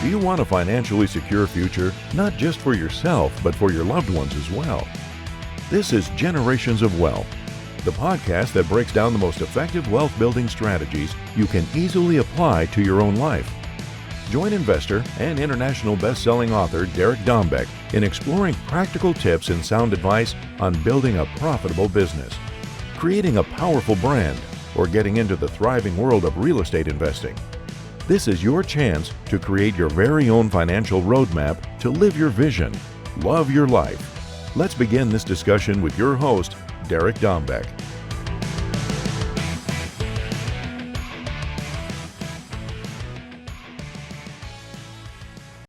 Do you want a financially secure future, not just for yourself, but for your loved ones as well? This is Generations of Wealth, the podcast that breaks down the most effective wealth building strategies you can easily apply to your own life. Join investor and international best-selling author Derek Dombeck in exploring practical tips and sound advice on building a profitable business, creating a powerful brand, or getting into the thriving world of real estate investing. This is your chance to create your very own financial roadmap to live your vision, love your life. Let's begin this discussion with your host, Derek Dombeck.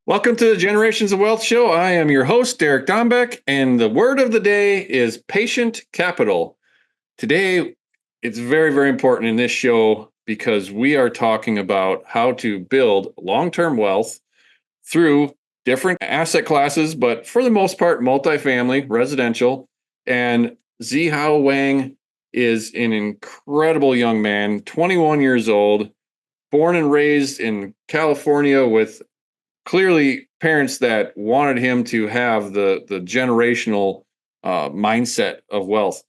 Welcome to the Generations of Wealth Show. I am your host, Derek Dombeck, and the word of the day is patient capital. Today, it's very, very important in this show because we are talking about how to build long-term wealth through different asset classes, but for the most part, multifamily, residential. And Zihao Wang is an incredible young man, 21 years old, born and raised in California with clearly parents that wanted him to have the generational mindset of wealth.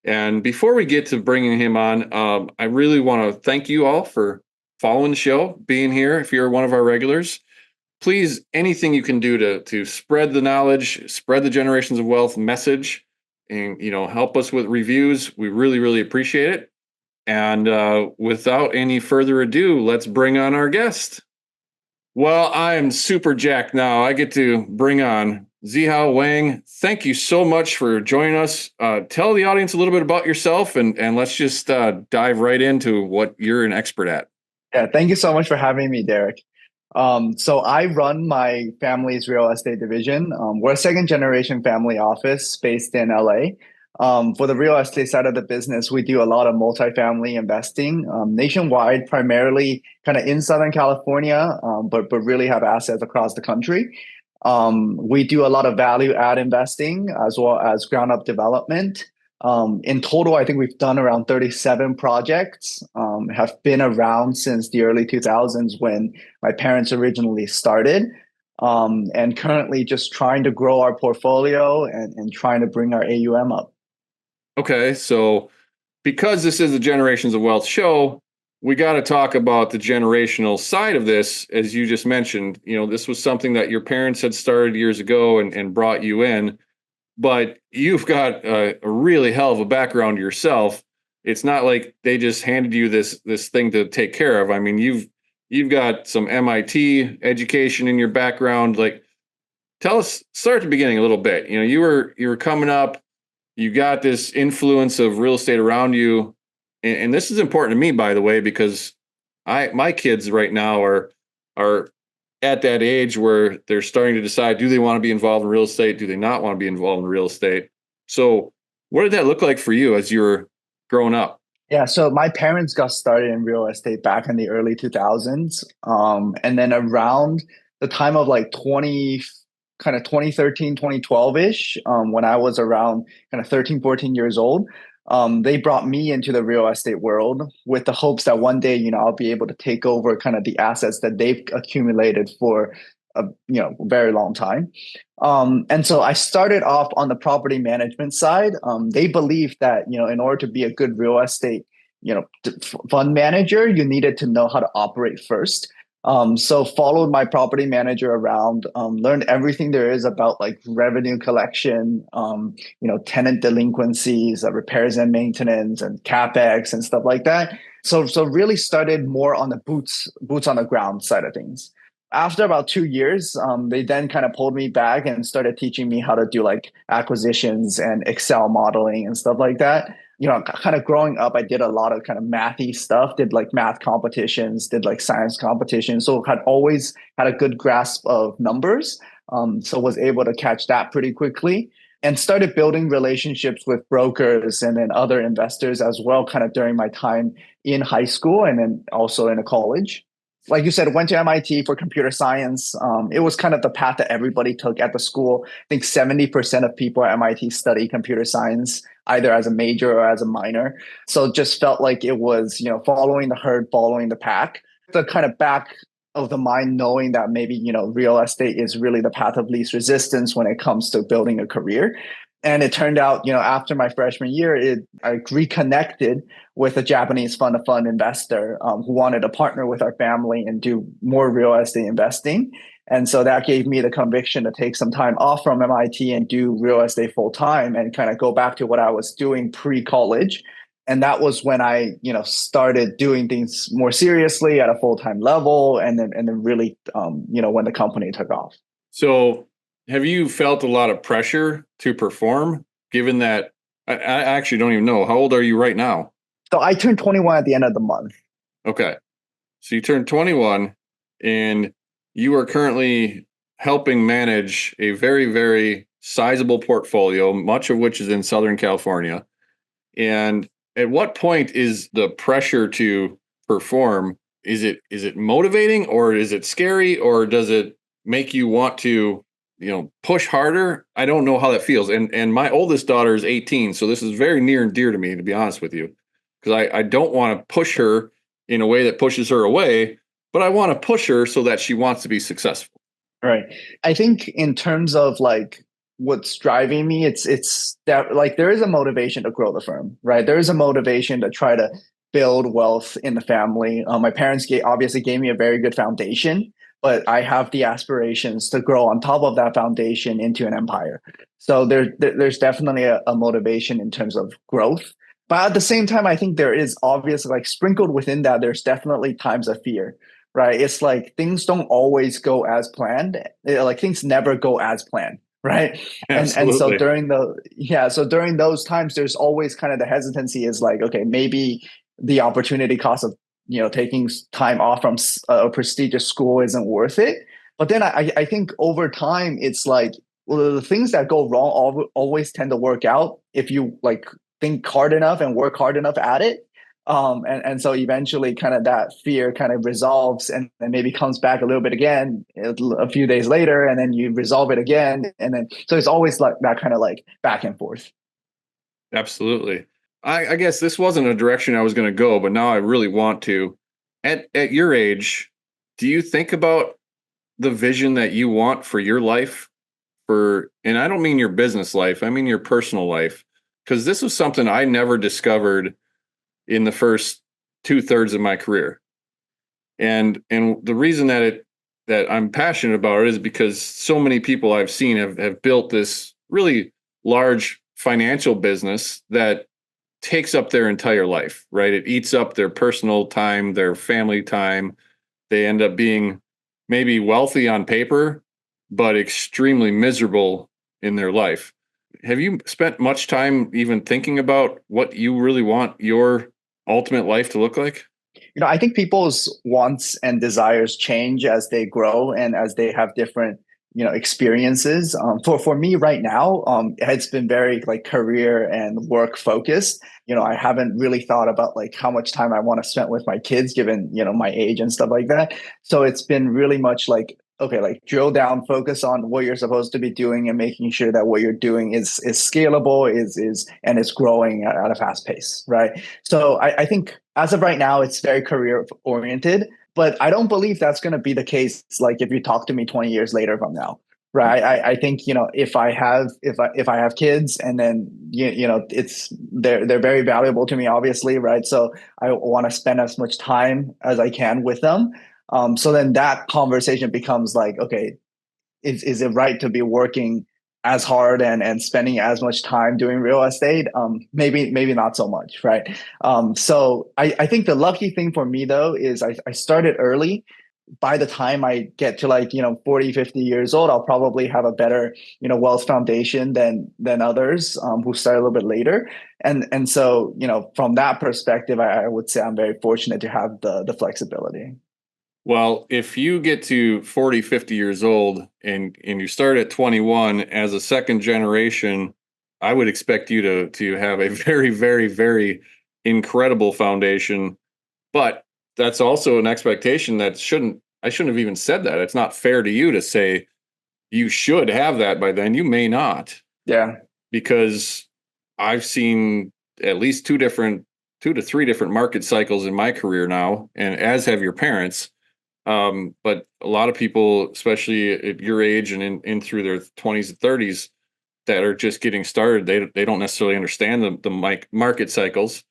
And before we get to bringing him on, I really want to thank you all for following the show, being here. If you're one of our regulars, please, anything you can do to spread the knowledge, spread the Generations of Wealth message, and help us with reviews. We really, really appreciate it. And without any further ado, let's bring on our guest. Well, I am super jacked now. I get to bring on Zihao Wang. Thank you so much for joining us. Tell the audience a little bit about yourself, and let's just dive right into what you're an expert at. Yeah, thank you so much for having me, Derek. So I run my family's real estate division. We're a second-generation family office based in LA. For the real estate side of the business, we do a lot of multifamily investing nationwide, primarily kind of in Southern California, but really have assets across the country. We do a lot of value add investing as well as ground up development. In total, I think we've done around 37 projects, have been around since the early 2000s when my parents originally started, and currently just trying to grow our portfolio and trying to bring our AUM up. Okay, so because this is a Generations of Wealth show, we got to talk about the generational side of this. As you just mentioned, this was something that your parents had started years ago and brought you in, but you've got a really hell of a background yourself. It's not like they just handed you this thing to take care of. I mean, you've got some MIT education in your background. Like, tell us, start at the beginning a little bit. You were coming up. You got this influence of real estate around you. And this is important to me, by the way, because my kids right now are at that age where they're starting to decide, do they want to be involved in real estate? Do they not want to be involved in real estate? So what did that look like for you as you were growing up? Yeah, so my parents got started in real estate back in the early 2000s. And then around the time of like 2013, 2012-ish, when I was around kind of 13, 14 years old, they brought me into the real estate world with the hopes that one day, I'll be able to take over kind of the assets that they've accumulated for a very long time. And so I started off on the property management side. They believed that, in order to be a good real estate, fund manager, you needed to know how to operate first. So followed my property manager around, learned everything there is about like revenue collection, tenant delinquencies, repairs and maintenance, and CapEx and stuff like that. So really started more on the boots on the ground side of things. After about 2 years, they then kind of pulled me back and started teaching me how to do like acquisitions and Excel modeling and stuff like that. Kind of growing up, I did a lot of kind of mathy stuff, did like math competitions, did like science competitions. So had always had a good grasp of numbers. So was able to catch that pretty quickly and started building relationships with brokers and then other investors as well, kind of during my time in high school and then also in a college. Like you said, went to MIT for computer science. It was kind of the path that everybody took at the school. I think 70% of people at MIT study computer science, either as a major or as a minor. So just felt like it was, following the herd, following the pack. The kind of of the mind knowing that maybe, real estate is really the path of least resistance when it comes to building a career. And it turned out, after my freshman year, I reconnected with a Japanese fund of fund investor who wanted to partner with our family and do more real estate investing. And so that gave me the conviction to take some time off from MIT and do real estate full time and kind of go back to what I was doing pre-college. And that was when I, started doing things more seriously at a full-time level, and then really, when the company took off. So have you felt a lot of pressure to perform, given that I actually don't even know. How old are you right now? So I turned 21 at the end of the month. Okay. So you turned 21 and you are currently helping manage a very, very sizable portfolio, much of which is in Southern California. And at what point is the pressure to perform? Is it motivating, or is it scary, or does it make you want to, push harder? I don't know how that feels. And my oldest daughter is 18, so this is very near and dear to me, to be honest with you, because I don't want to push her in a way that pushes her away, but I want to push her so that she wants to be successful. Right. I think in terms of like what's driving me, it's that like there is a motivation to grow the firm, right? There is a motivation to try to build wealth in the family. My parents obviously gave me a very good foundation, but I have the aspirations to grow on top of that foundation into an empire. So there's definitely a motivation in terms of growth. But at the same time, I think there is obviously like sprinkled within that, there's definitely times of fear, right? It's like things don't always go as planned. Like things never go as planned, right? And so Absolutely. during those times, there's always kind of the hesitancy is like, okay, maybe the opportunity cost of taking time off from a prestigious school isn't worth it. But then I think over time, it's like, well, the things that go wrong always tend to work out if you like think hard enough and work hard enough at it. And so eventually kind of that fear kind of resolves and then maybe comes back a little bit again a few days later, and then you resolve it again. And then, so it's always like that kind of like back and forth. Absolutely. I guess this wasn't a direction I was going to go, but now I really want to. At your age, do you think about the vision that you want for your life? And I don't mean your business life, I mean your personal life. Because this was something I never discovered in the first 2/3 of my career. And the reason that I'm passionate about it is because so many people I've seen have built this really large financial business that takes up their entire life, right? It eats up their personal time, their family time. They end up being maybe wealthy on paper, but extremely miserable in their life. Have you spent much time even thinking about what you really want your ultimate life to look like? I think people's wants and desires change as they grow and as they have different, experiences. For me right now, it's been very like career and work focused. I haven't really thought about like how much time I want to spend with my kids, given my age and stuff like that. So it's been really much like, okay, like drill down, focus on what you're supposed to be doing and making sure that what you're doing is scalable, and is growing at a fast pace, right? So I think as of right now, it's very career oriented, but I don't believe that's going to be the case. Like if you talk to me 20 years later from now, right? I think if I have kids, and then it's they're very valuable to me, obviously, right? So I want to spend as much time as I can with them. So then that conversation becomes like, okay, is it right to be working as hard and spending as much time doing real estate? Maybe not so much, right? So I think the lucky thing for me though is I started early. By the time I get to like 40, 50 years old, I'll probably have a better wealth foundation than others who start a little bit later. And so from that perspective, I would say I'm very fortunate to have the flexibility. Well, if you get to 40, 50 years old and you start at 21 as a second generation, I would expect you to have a very, very, very incredible foundation. But that's also an expectation that I shouldn't have even said that. It's not fair to you to say you should have that by then. You may not. Yeah. Because I've seen at least two to three different market cycles in my career now, and as have your parents. But a lot of people, especially at your age and in through their 20s and 30s, that are just getting started, they don't necessarily understand the market cycles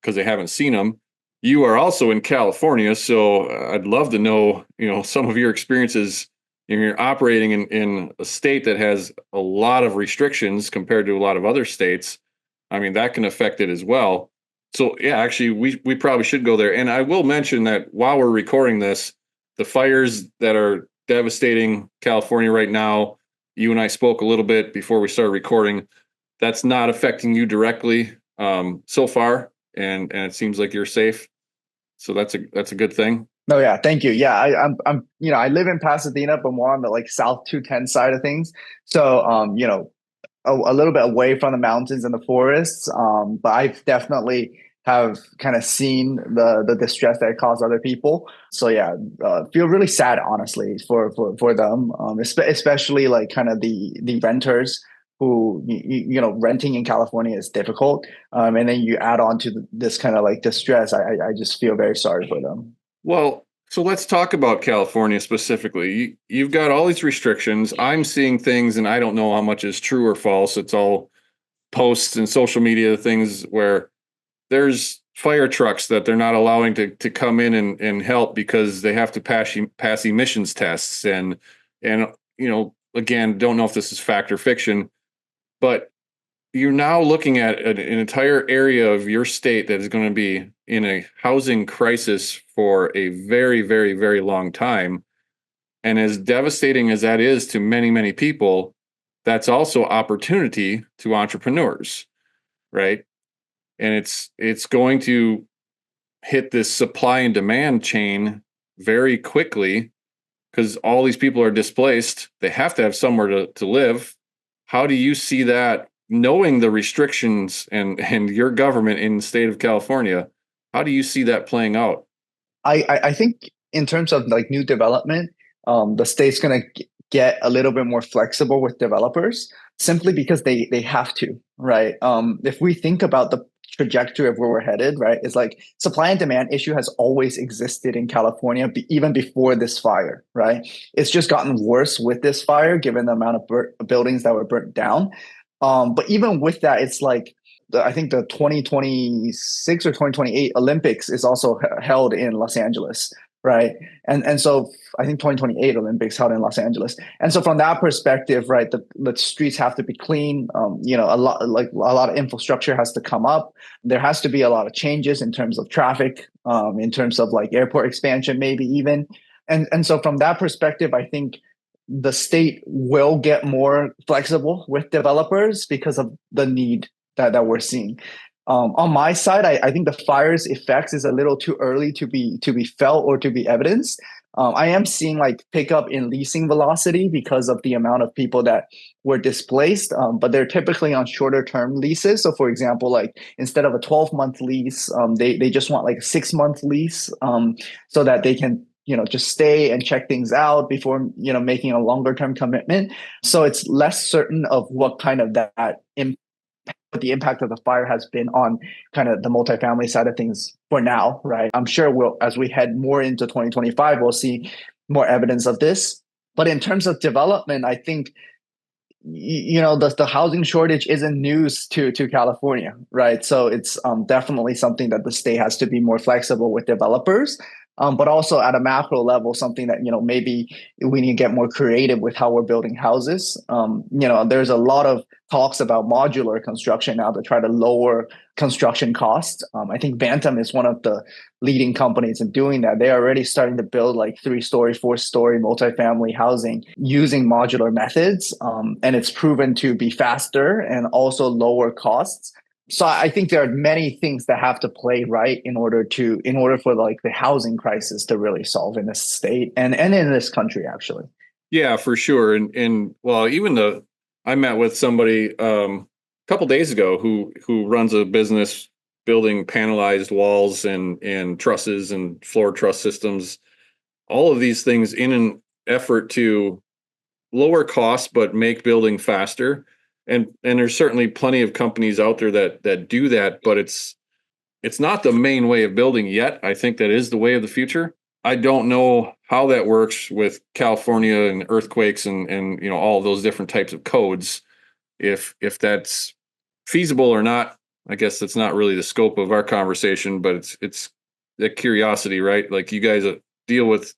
because they haven't seen them. You are also in California, so I'd love to know, some of your experiences. You're operating in a state that has a lot of restrictions compared to a lot of other states. I mean, that can affect it as well. So yeah, actually, we probably should go there. And I will mention that while we're recording this, the fires that are devastating California right now, you and I spoke a little bit before we started recording. That's not affecting you directly so far, and it seems like you're safe. So that's a good thing. No, yeah, thank you. Yeah, I'm I live in Pasadena, but more on the like South 210 side of things. So a little bit away from the mountains and the forests. But I've definitely have kind of seen the distress that it caused other people. So yeah, feel really sad honestly for them, especially like kind of the renters who renting in California is difficult. And then you add on to this kind of like distress. I just feel very sorry for them. Well, so let's talk about California specifically. You've got all these restrictions. I'm seeing things, and I don't know how much is true or false. It's all posts and social media things where there's fire trucks that they're not allowing to come in and help because they have to pass emissions tests. And again, don't know if this is fact or fiction, but you're now looking at an entire area of your state that is going to be in a housing crisis for a very, very, very long time. And as devastating as that is to many, many people, that's also opportunity to entrepreneurs, right? And it's going to hit this supply and demand chain very quickly because all these people are displaced. They have to have somewhere to live. How do you see that, knowing the restrictions and your government in the state of California? How do you see that playing out? I think in terms of like new development, the state's going to get a little bit more flexible with developers simply because they have to, right? If we think about the trajectory of where we're headed, right, it's like supply and demand issue has always existed in California, even before this fire, right? It's just gotten worse with this fire, given the amount of buildings that were burnt down. But even with that, it's like I think the 2026 or 2028 Olympics is also held in Los Angeles, right? And so I think 2028 Olympics held in Los Angeles. And so from that perspective, right, the streets have to be clean. A lot of infrastructure has to come up. There has to be a lot of changes in terms of traffic, in terms of like airport expansion, maybe even. And so from that perspective, I think the state will get more flexible with developers because of the need that we're seeing. On my side, I think the fire's effects is a little too early to be felt or to be evidenced. I am seeing like pickup in leasing velocity because of the amount of people that were displaced, but they're typically on shorter term leases. So, for example, like instead of a 12-month lease, they just want like a 6-month lease, so that they can just stay and check things out before making a longer term commitment. So it's less certain of what kind of that what the impact of the fire has been on kind of the multifamily side of things for now, right? I'm sure as we head more into 2025, we'll see more evidence of this. But in terms of development, I think the housing shortage isn't news to California, right? So it's definitely something that the state has to be more flexible with developers. But also at a macro level, something that maybe we need to get more creative with how we're building houses. There's a lot of talks about modular construction now to try to lower construction costs. I think Bantam is one of the leading companies in doing that. They're already starting to build like 3-story, 4-story multifamily housing using modular methods, and it's proven to be faster and also lower costs. So I think there are many things that have to play right in order for like the housing crisis to really solve in this state and in this country, actually. Yeah, for sure. And well, I met with somebody a couple days ago who runs a business building panelized walls and trusses and floor truss systems, all of these things in an effort to lower costs but make building faster. And there's certainly plenty of companies out there that do that, but it's not the main way of building yet. I think that is the way of the future. I don't know how that works with California and earthquakes and all of those different types of codes. If that's feasible or not, I guess that's not really the scope of our conversation, but it's the curiosity, right? Like you guys deal with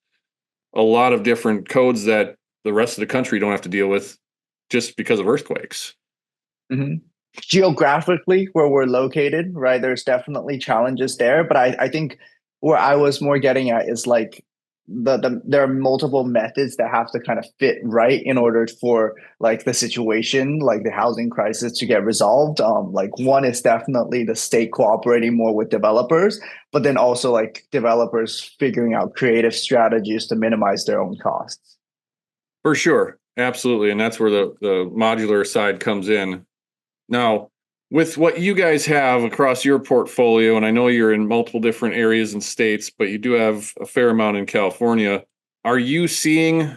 a lot of different codes that the rest of the country don't have to deal with just because of earthquakes. Mm-hmm. Geographically, where we're located, right, there's definitely challenges there. But I think where I was more getting at is like there are multiple methods that have to kind of fit right in order for like the situation, like the housing crisis, to get resolved. Like one is definitely the state cooperating more with developers, but then also like developers figuring out creative strategies to minimize their own costs. For sure. Absolutely. And that's where the modular side comes in. Now, with what you guys have across your portfolio, and I know you're in multiple different areas and states, but you do have a fair amount in California. Are you seeing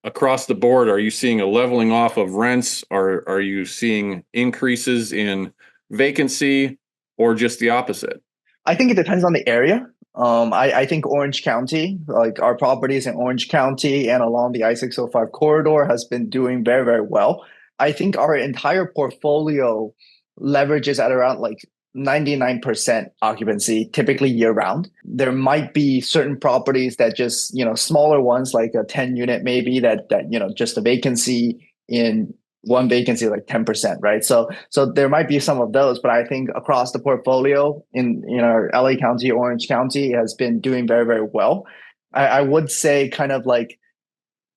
across the board, are you seeing a leveling off of rents? Or are you seeing increases in vacancy or just the opposite? I think it depends on the area. I think Orange County, like our properties in Orange County and along the I-605 corridor, has been doing very, very well. I think our entire portfolio leverages at around like 99% occupancy, typically year round. There might be certain properties that just, smaller ones like a 10 unit maybe that just a vacancy in one vacancy like 10%, right? So there might be some of those, but I think across the portfolio in our LA County, Orange County has been doing very, very well. I would say kind of like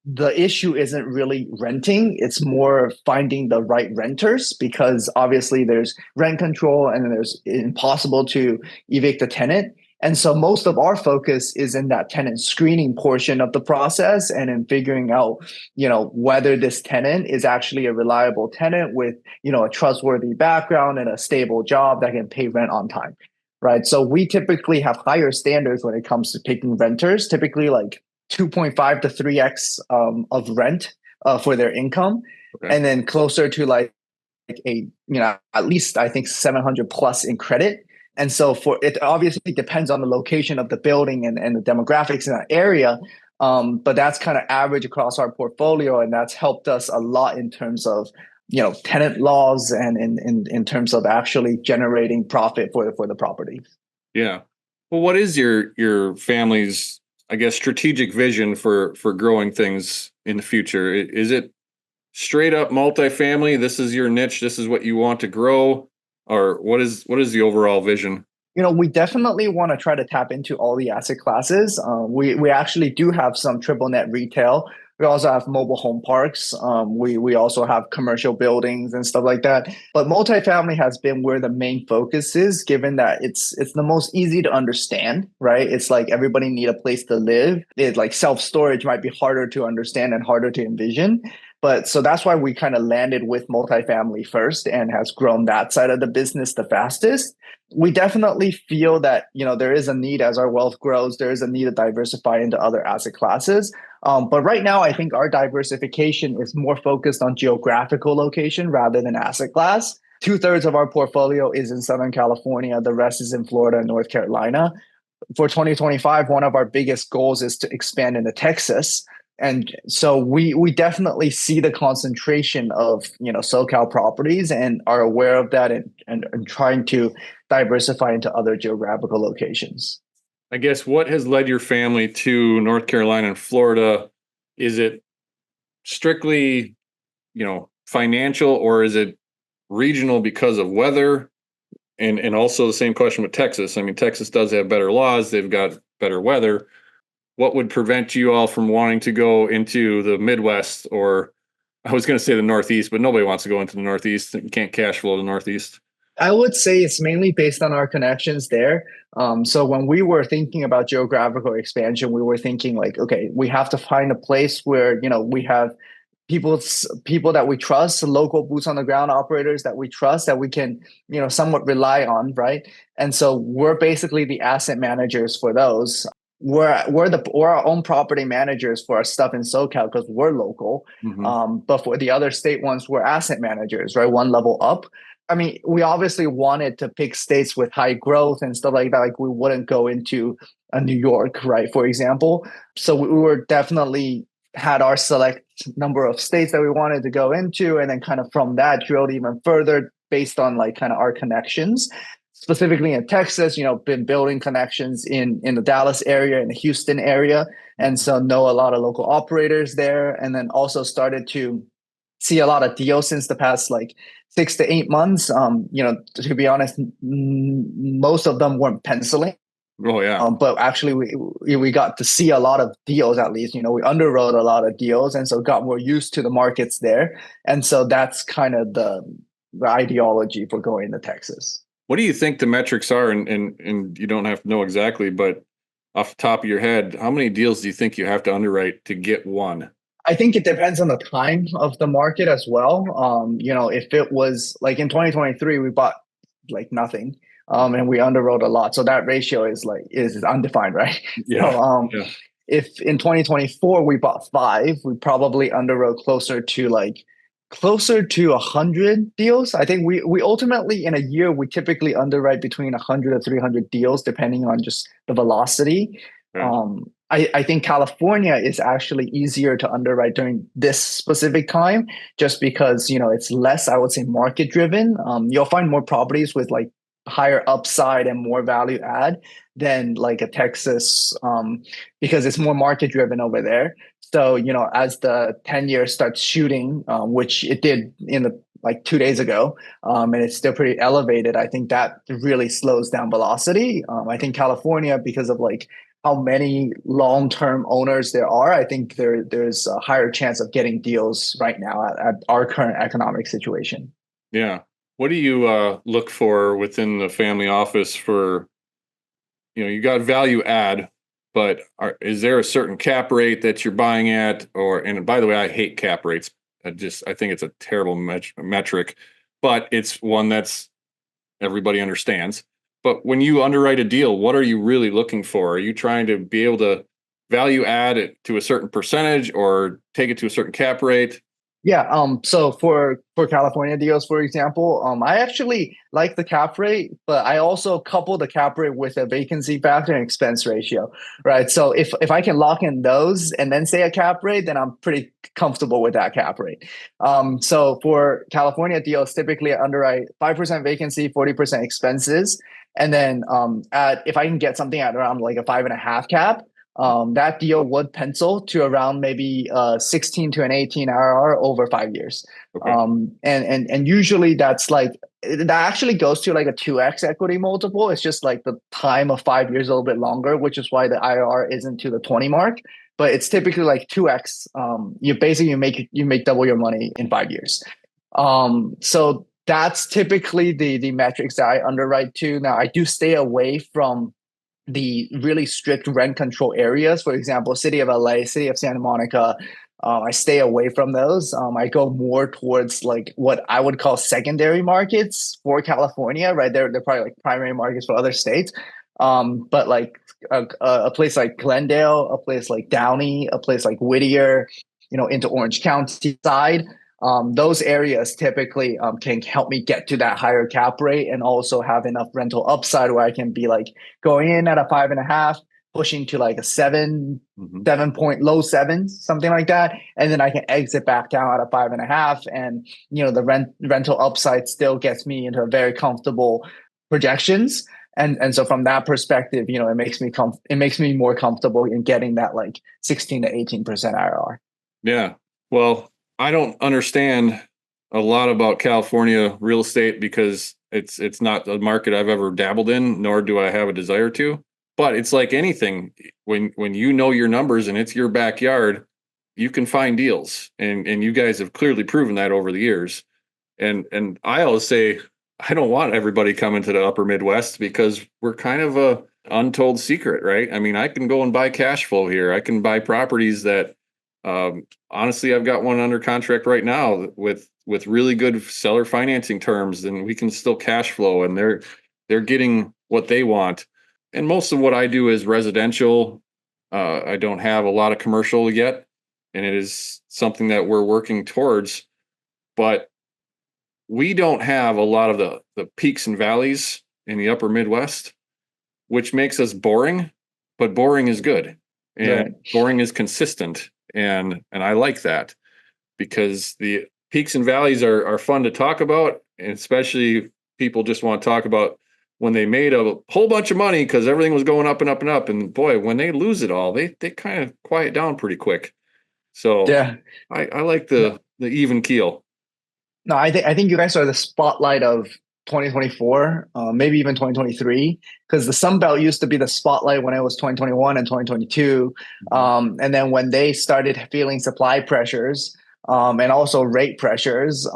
the issue isn't really renting, it's more finding the right renters, because obviously there's rent control and then there's impossible to evict the tenant. And so most of our focus is in that tenant screening portion of the process and in figuring out, whether this tenant is actually a reliable tenant with, a trustworthy background and a stable job that can pay rent on time. Right. So we typically have higher standards when it comes to picking renters, typically like 2.5 to 3x of rent for their income. Okay. And then closer to like a, at least I think 700 plus in credit. And so for it obviously depends on the location of the building and the demographics in that area. But that's kind of average across our portfolio. And that's helped us a lot in terms of, tenant laws and in terms of actually generating profit for the property. Yeah. Well, what is your family's, I guess, strategic vision for growing things in the future? Is it straight up multifamily? This is your niche. This is what you want to grow, or what is the overall vision? We definitely want to try to tap into all the asset classes. We actually do have some triple net retail. We also have mobile home parks. We also have commercial buildings and stuff like that. But multifamily has been where the main focus is, given that it's the most easy to understand, right? It's like everybody need a place to live. It like self-storage might be harder to understand and harder to envision. But so that's why we kind of landed with multifamily first and has grown that side of the business the fastest. We definitely feel that, there is a need as our wealth grows, there is a need to diversify into other asset classes. But right now, I think our diversification is more focused on geographical location rather than asset class. 2/3 of our portfolio is in Southern California. The rest is in Florida and North Carolina. For 2025, one of our biggest goals is to expand into Texas. And so we definitely see the concentration of, SoCal properties and are aware of that and trying to diversify into other geographical locations. I guess what has led your family to North Carolina and Florida? Is it strictly, financial, or is it regional because of weather? And also the same question with Texas. I mean, Texas does have better laws. They've got better weather. What would prevent you all from wanting to go into the Midwest, or I was going to say the Northeast, but nobody wants to go into the Northeast. You can't cash flow the Northeast. I would say it's mainly based on our connections there. So when we were thinking about geographical expansion, we were thinking like, okay, we have to find a place where, we have people that we trust, local boots on the ground operators that we trust, that we can, somewhat rely on, right? And so we're basically the asset managers for those. We're our own property managers for our stuff in SoCal because we're local. Mm-hmm. But for the other state ones, we're asset managers, right? One level up. I mean, we obviously wanted to pick states with high growth and stuff like that. Like we wouldn't go into New York, right? For example. So we were definitely had our select number of states that we wanted to go into, and then kind of from that drilled even further based on like kind of our connections. Specifically in Texas, been building connections in the Dallas area, in the Houston area, and so know a lot of local operators there, and then also started to see a lot of deals since the past like 6 to 8 months. To be honest, most of them weren't penciling. Oh yeah. But actually, we got to see a lot of deals. At least, we underwrote a lot of deals, and so got more used to the markets there. And so that's kind of the ideology for going to Texas. What do you think the metrics are? And you don't have to know exactly, but off the top of your head, how many deals do you think you have to underwrite to get one? I think it depends on the time of the market as well. If it was like in 2023, we bought like nothing, and we underwrote a lot. So that ratio is undefined, right? Yeah. So, if in 2024 we bought five, we probably underwrote closer to 100 deals. I think we ultimately in a year we typically underwrite between 100 to 300 deals depending on just the velocity. Yeah. I think California is actually easier to underwrite during this specific time just because it's less, I would say, market driven. You'll find more properties with like higher upside and more value add than like a Texas, because it's more market driven over there. So, as the 10-year starts shooting, which it did in the like 2 days ago, and it's still pretty elevated, I think that really slows down velocity. I think California, because of like how many long-term owners there are, I think there's a higher chance of getting deals right now at our current economic situation. Yeah. What do you look for within the family office for, you got value add, but is there a certain cap rate that you're buying at? And by the way, I hate cap rates. I think it's a terrible metric, but it's one that's everybody understands. But when you underwrite a deal, what are you really looking for? Are you trying to be able to value add it to a certain percentage or take it to a certain cap rate? Yeah. So for California deals, for example, I actually like the cap rate, but I also couple the cap rate with a vacancy factor and expense ratio, right? So if I can lock in those and then say a cap rate, then I'm pretty comfortable with that cap rate. So for California deals, typically I underwrite 5% vacancy, 40% expenses, and then if I can get something at around like a 5.5 cap. That deal would pencil to around maybe 16 to an 18 IRR over 5 years. Okay. And usually that actually goes to like a 2x equity multiple. It's just like the time of 5 years a little bit longer, which is why the IRR isn't to the 20 mark, but it's typically like 2x. You make double your money in 5 years. So that's typically the metrics that I underwrite to. Now I do stay away from the really strict rent control areas. For example, city of LA, city of Santa Monica. I stay away from those. I go more towards like what I would call secondary markets for California, right? They're probably like primary markets for other states. But like a place like Glendale, a place like Downey, a place like Whittier, into Orange County side. Those areas typically can help me get to that higher cap rate and also have enough rental upside where I can be like going in at a 5.5, pushing to like a 7, 7 point, low sevens, something like that. And then I can exit back down at a 5.5. And, the rental upside still gets me into a very comfortable projections. And so from that perspective, it makes me more comfortable in getting that like 16 to 18% IRR. Yeah. Well, I don't understand a lot about California real estate because it's not a market I've ever dabbled in, nor do I have a desire to. But it's like anything, when you know your numbers and it's your backyard, you can find deals. And you guys have clearly proven that over the years. And I always say I don't want everybody coming to the upper Midwest because we're kind of a untold secret, right? I mean, I can go and buy cash flow here. I can buy properties that honestly, I've got one under contract right now with really good seller financing terms, and we can still cash flow, and they're getting what they want. And most of what I do is residential. I don't have a lot of commercial yet, and it is something that we're working towards. But we don't have a lot of the peaks and valleys in the upper Midwest, which makes us boring. but boring is good, and Right. boring is consistent, and I like that, because the peaks and valleys are fun to talk about, and especially people just want to talk about when they made a whole bunch of money because everything was going up and up and up, and boy, when they lose it all, they kind of quiet down pretty quick. So Yeah. I like No, the even keel. no, I think you guys are the spotlight of 2024, maybe even 2023, because the Sun Belt used to be the spotlight when it was 2021 and 2022. Mhm. And then when they started feeling supply pressures, and also rate pressures,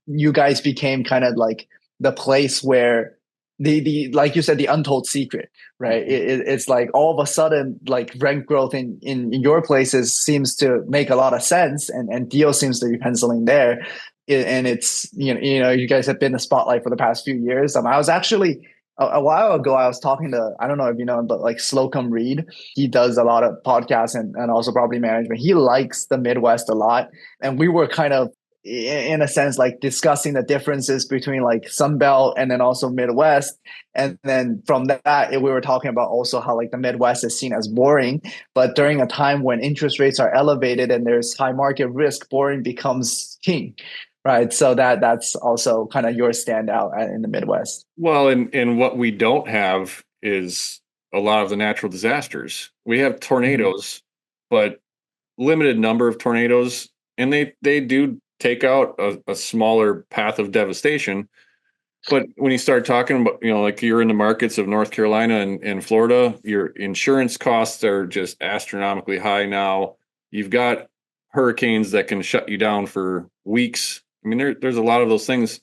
you guys became kind of like the place where the like you said, the untold secret, right? Mhm. It's like all of a sudden, like rent growth in your places seems to make a lot of sense, and deal seems to be penciling there. And it's, you guys have been the spotlight for the past few years. I was actually a while ago, I was talking to, I don't know if you know him, but like Slocum Reed. He does a lot of podcasts and also property management. He likes the Midwest a lot, and we were kind of, in a sense, like discussing the differences between like Sunbelt and then also Midwest. And then from that, we were talking about also how like the Midwest is seen as boring, but during a time when interest rates are elevated and there's high market risk, boring becomes king, right? So that's also kind of your standout in the Midwest. Well, and what we don't have is a lot of the natural disasters. We have Mhm. tornadoes, but limited number of tornadoes, and they do take out a smaller path of devastation. But when you start talking about, like you're in the markets of North Carolina and Florida, your insurance costs are just astronomically high now. You've got hurricanes that can shut you down for weeks. I mean, there's a lot of those things.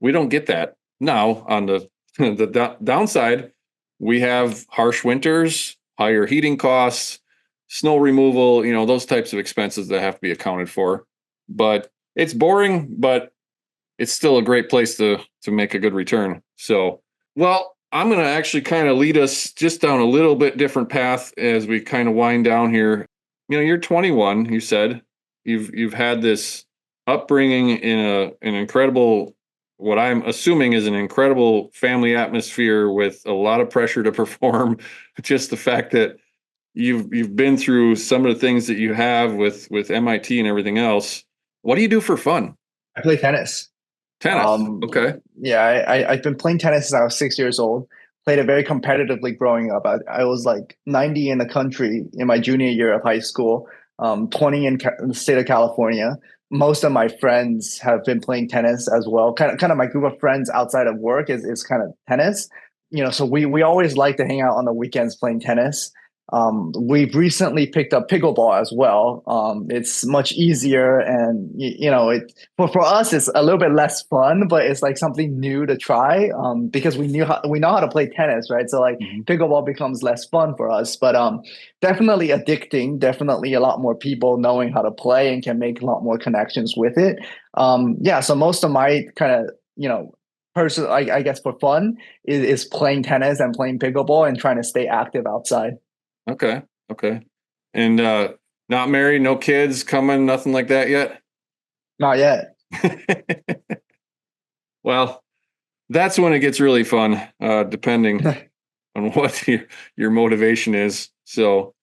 We don't get that now. On the downside, we have harsh winters, higher heating costs, snow removal, those types of expenses that have to be accounted for. But it's boring, but it's still a great place to make a good return. So, well, I'm going to actually kind of lead us just down a little bit different path as we kind of wind down here. You're 21. You said you've had this upbringing in an incredible, what I'm assuming is an incredible family atmosphere with a lot of pressure to perform. Just the fact that you've been through some of the things that you have with MIT and everything else. What do you do for fun? I play tennis. Tennis. Um, Okay. yeah, I've been playing tennis since I was 6 years old. Played it very competitively growing up. I was like 90 in the country in my junior year of high school, 20 in the state of California. Most of my friends have been playing tennis as well. Kind of my group of friends outside of work is kind of tennis. So we always like to hang out on the weekends playing tennis. We've recently picked up pickleball as well. It's much easier, and it for us it's a little bit less fun, but it's like something new to try, because we know how to play tennis, right? So like Mhm. pickleball becomes less fun for us, but definitely addicting. Definitely a lot more people knowing how to play and can make a lot more connections with it. Yeah, so most of my kind of person, I guess, for fun is playing tennis and playing pickleball and trying to stay active outside. Okay. Okay. And not married, no kids coming, nothing like that yet? Not yet. Well, that's when it gets really fun, depending on what your motivation is. So,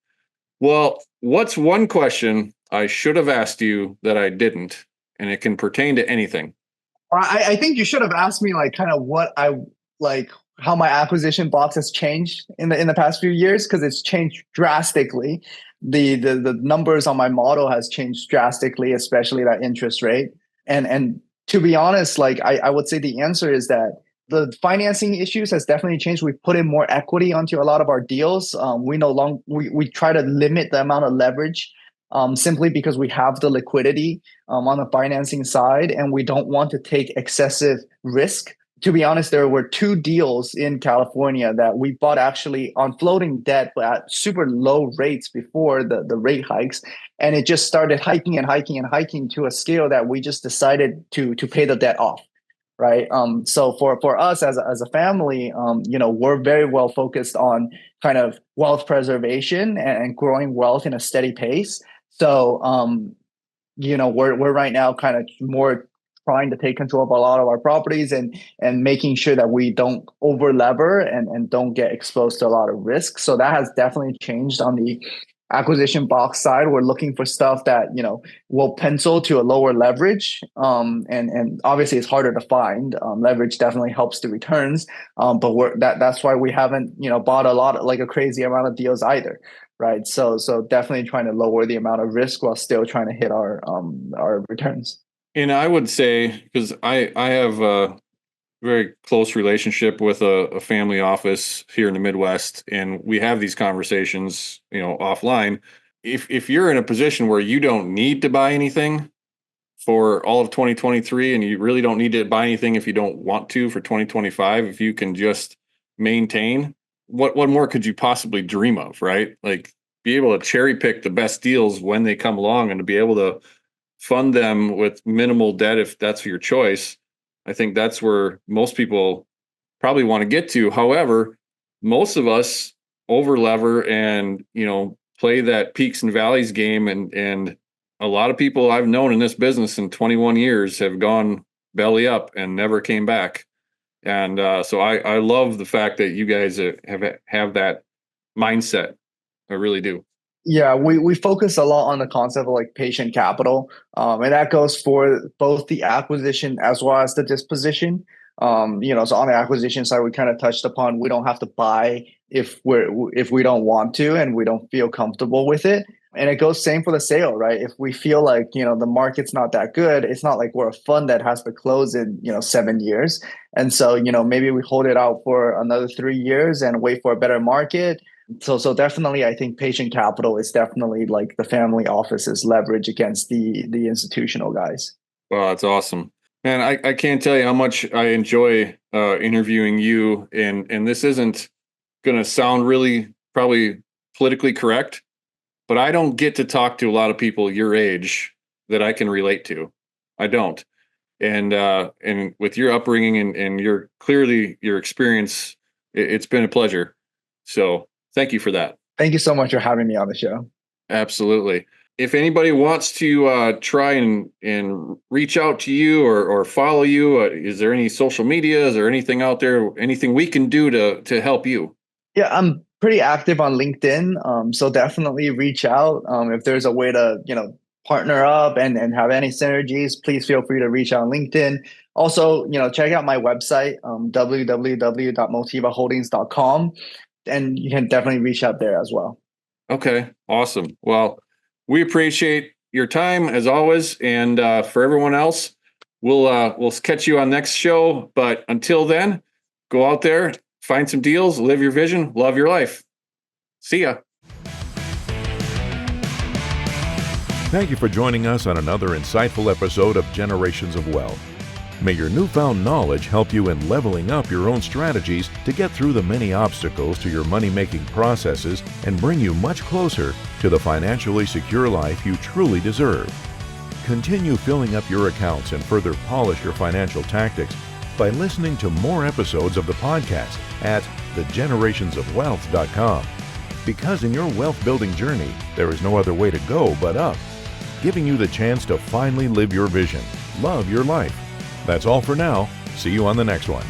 well, what's one question I should have asked you that I didn't? And it can pertain to anything. I think you should have asked me like kind of what I like, how my acquisition box has changed in the past few years, because it's changed drastically. The numbers on my model has changed drastically, especially that interest rate. And to be honest, like I would say the answer is that the financing issues has definitely changed. We've put in more equity onto a lot of our deals. We try to limit the amount of leverage, simply because we have the liquidity on the financing side, and we don't want to take excessive risk. To be honest, there were two deals in California that we bought actually on floating debt, but at super low rates before the rate hikes. And it just started hiking and hiking and hiking to a scale that we just decided to pay the debt off. Right. So for us as a family, we're very well focused on kind of wealth preservation and growing wealth in a steady pace. So we're right now kind of more trying to take control of a lot of our properties and making sure that we don't over lever and don't get exposed to a lot of risk. So that has definitely changed on the acquisition box side. We're looking for stuff that, will pencil to a lower leverage. And obviously it's harder to find. Leverage definitely helps the returns. But that's why we haven't, bought a lot, like a crazy amount of deals either. Right. So definitely trying to lower the amount of risk while still trying to hit our returns. And I would say, because I have a very close relationship with a family office here in the Midwest, and we have these conversations, offline. If you're in a position where you don't need to buy anything for all of 2023, and you really don't need to buy anything if you don't want to for 2025, if you can just maintain, what more could you possibly dream of, right? Like, be able to cherry pick the best deals when they come along and to be able to fund them with minimal debt if that's your choice. I think that's where most people probably want to get to. However, most of us over lever and, play that peaks and valleys game. And a lot of people I've known in this business in 21 years have gone belly up and never came back. And so I love the fact that you guys have that mindset. I really do. Yeah, we focus a lot on the concept of like patient capital, and that goes for both the acquisition as well as the disposition. So on the acquisition side, we kind of touched upon we don't have to buy if we don't want to and we don't feel comfortable with it. And it goes same for the sale, right? If we feel like, the market's not that good, it's not like we're a fund that has to close in, 7 years. And so, maybe we hold it out for another 3 years and wait for a better market. So definitely, I think patient capital is definitely like the family office's leverage against the institutional guys. Wow, that's awesome. Man, I can't tell you how much I enjoy interviewing you. And this isn't going to sound really probably politically correct, but I don't get to talk to a lot of people your age that I can relate to. I don't. And with your upbringing and your experience, it's been a pleasure. So thank you for that. Thank you so much for having me on the show. Absolutely. If anybody wants to try and reach out to you or follow you, is there any social media? Is there anything out there, anything we can do to help you? Yeah, I'm pretty active on LinkedIn. So definitely reach out. If there's a way to, partner up and have any synergies, please feel free to reach out on LinkedIn. Also, check out my website, www.motivaholdings.com. And you can definitely reach out there as well. Okay, awesome. Well, we appreciate your time as always. And for everyone else, we'll catch you on next show. But until then, go out there, find some deals, live your vision, love your life. See ya. Thank you for joining us on another insightful episode of Generations of Wealth. May your newfound knowledge help you in leveling up your own strategies to get through the many obstacles to your money-making processes and bring you much closer to the financially secure life you truly deserve. Continue filling up your accounts and further polish your financial tactics by listening to more episodes of the podcast at thegenerationsofwealth.com. Because in your wealth building journey, there is no other way to go but up, giving you the chance to finally live your vision, love your life. That's all for now. See you on the next one.